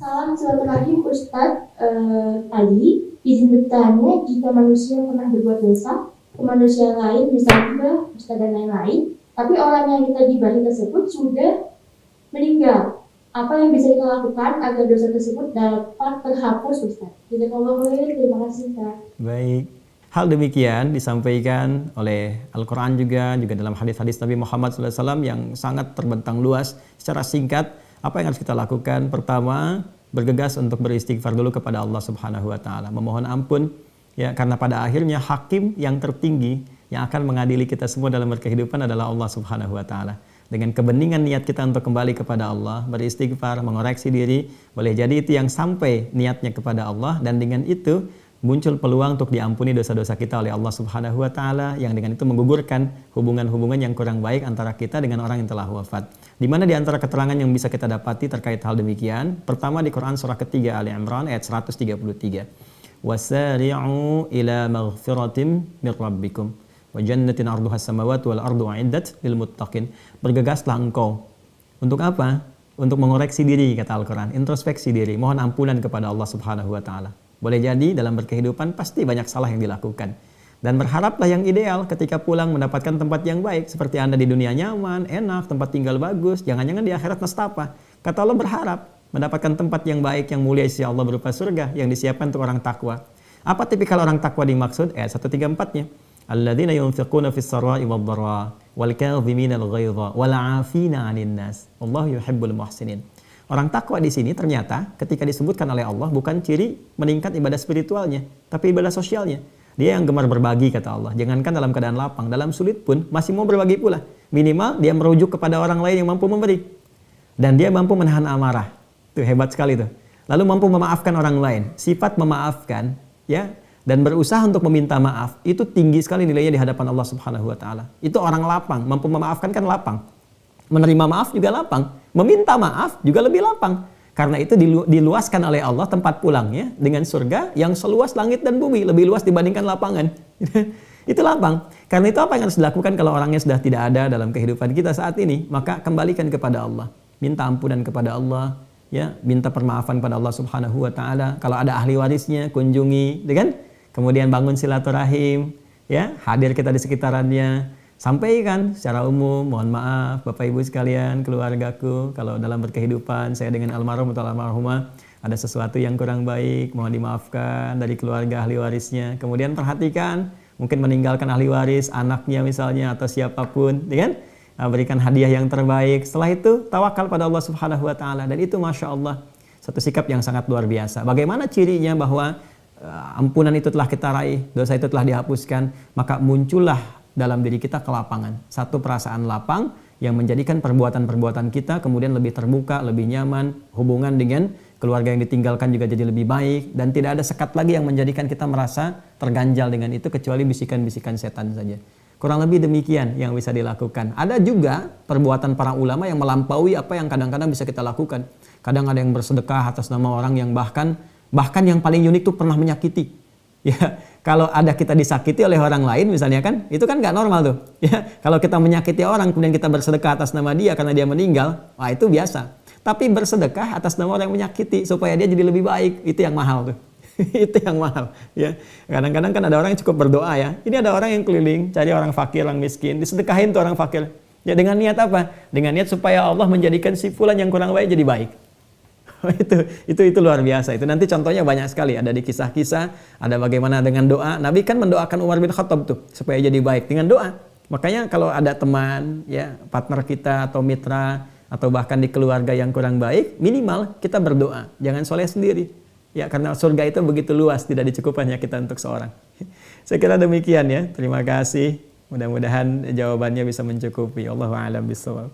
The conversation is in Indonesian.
Salam silaturahim Ustadz. Tadi izin bertanya, jika manusia pernah berbuat dosa ke manusia lain, misalnya Ustadz dan lain-lain, tapi orang yang kita gibahi tersebut sudah meninggal, apa yang bisa kita lakukan agar dosa tersebut dapat terhapus, Ustadz? Jazakallahu khairan. Terima kasih, Ustadz. Baik. Hal demikian disampaikan oleh Al-Quran juga dalam hadis-hadis Nabi Muhammad SAW yang sangat terbentang luas. Secara singkat, apa yang harus kita lakukan? Pertama, bergegas untuk beristighfar dulu kepada Allah Subhanahu wa taala, memohon ampun ya, karena pada akhirnya hakim yang tertinggi yang akan mengadili kita semua dalam berkehidupan adalah Allah Subhanahu wa taala. Dengan kebeningan niat kita untuk kembali kepada Allah, beristighfar, mengoreksi diri, boleh jadi itu yang sampai niatnya kepada Allah, dan dengan itu muncul peluang untuk diampuni dosa-dosa kita oleh Allah Subhanahu wa taala, yang dengan itu menggugurkan hubungan-hubungan yang kurang baik antara kita dengan orang yang telah wafat. Di mana di antara keterangan yang bisa kita dapati terkait hal demikian? Pertama di Quran surah ketiga Ali Imran ayat 133. Wasari'u ila maghfiratin mir rabbikum wa jannatin 'arduha as-samawati wal ardu 'iddat lil muttaqin. Bergegaslah engkau. Untuk apa? Untuk mengoreksi diri, kata Al-Quran, introspeksi diri, mohon ampunan kepada Allah Subhanahu wa taala. Boleh jadi dalam berkehidupan pasti banyak salah yang dilakukan. Dan berharaplah yang ideal ketika pulang mendapatkan tempat yang baik. Seperti Anda di dunia nyaman, enak, tempat tinggal bagus. Jangan-jangan di akhirat nestapa. Kata Allah berharap mendapatkan tempat yang baik, yang mulia isi Allah berupa surga yang disiapkan untuk orang takwa. Apa tipikal orang takwa dimaksud? Ayat 134-nya. Alladzina yunfiquna fis sarai wad dharra wal kadhimina al ghaidha wal 'afina 'anil nas. Wallahu yuhibbul muhsinin. Orang takwa di sini ternyata ketika disebutkan oleh Allah bukan ciri meningkat ibadah spiritualnya, tapi ibadah sosialnya. Dia yang gemar berbagi, kata Allah. Jangankan dalam keadaan lapang, dalam sulit pun masih mau berbagi pula. Minimal dia merujuk kepada orang lain yang mampu memberi. Dan dia mampu menahan amarah. Itu hebat sekali tuh. Lalu mampu memaafkan orang lain. Sifat memaafkan, ya, dan berusaha untuk meminta maaf, itu tinggi sekali nilainya di hadapan Allah Subhanahu wa taala. Itu orang lapang, mampu memaafkan kan lapang. Menerima maaf juga lapang, meminta maaf juga lebih lapang. Karena itu diluaskan oleh Allah tempat pulangnya dengan surga yang seluas langit dan bumi, lebih luas dibandingkan lapangan. Itu lapang. Karena itu apa yang harus dilakukan kalau orangnya sudah tidak ada dalam kehidupan kita saat ini? Maka kembalikan kepada Allah, minta ampunan kepada Allah, ya, minta permaafan pada Allah Subhanahu wa taala. Kalau ada ahli warisnya, kunjungi, kan? Kemudian bangun silaturahim, ya, hadir kita di sekitarannya. Sampaikan secara umum, mohon maaf Bapak Ibu sekalian, keluargaku, kalau dalam berkehidupan saya dengan almarhum atau almarhumah ada sesuatu yang kurang baik, mohon dimaafkan dari keluarga ahli warisnya. Kemudian perhatikan, mungkin meninggalkan ahli waris, anaknya misalnya atau siapapun, kan? Berikan hadiah yang terbaik. Setelah itu tawakal pada Allah Subhanahu wa taala, dan itu Masya Allah satu sikap yang sangat luar biasa. Bagaimana cirinya bahwa ampunan itu telah kita raih, dosa itu telah dihapuskan, maka muncullah dalam diri kita kelapangan. Satu perasaan lapang yang menjadikan perbuatan-perbuatan kita kemudian lebih terbuka, lebih nyaman, hubungan dengan keluarga yang ditinggalkan juga jadi lebih baik, dan tidak ada sekat lagi yang menjadikan kita merasa terganjal dengan itu kecuali bisikan-bisikan setan saja. Kurang lebih demikian yang bisa dilakukan. Ada juga perbuatan para ulama yang melampaui apa yang kadang-kadang bisa kita lakukan. Kadang ada yang bersedekah atas nama orang yang bahkan yang paling unik tuh pernah menyakiti. Ya, kalau ada kita disakiti oleh orang lain misalnya kan, itu kan nggak normal tuh. Ya, kalau kita menyakiti orang kemudian kita bersedekah atas nama dia karena dia meninggal, wah itu biasa. Tapi bersedekah atas nama orang yang menyakiti supaya dia jadi lebih baik, itu yang mahal tuh. Itu yang mahal. Ya, kadang-kadang kan ada orang yang cukup berdoa ya. Ini ada orang yang keliling cari orang fakir, orang miskin, disedekahin tuh orang fakir. Ya dengan niat apa? Dengan niat supaya Allah menjadikan si fulan yang kurang baik jadi baik. itu luar biasa. Itu nanti contohnya banyak sekali, ada di kisah-kisah, ada bagaimana dengan doa. Nabi kan mendoakan Umar bin Khattab tuh supaya jadi baik dengan doa. Makanya kalau ada teman, ya, partner kita atau mitra atau bahkan di keluarga yang kurang baik, minimal kita berdoa. Jangan soleh sendiri. Ya, karena surga itu begitu luas, tidak dicukupannya kita untuk seorang. Saya kira demikian ya. Terima kasih. Mudah-mudahan jawabannya bisa mencukupi. Allahu a'lam bishawab.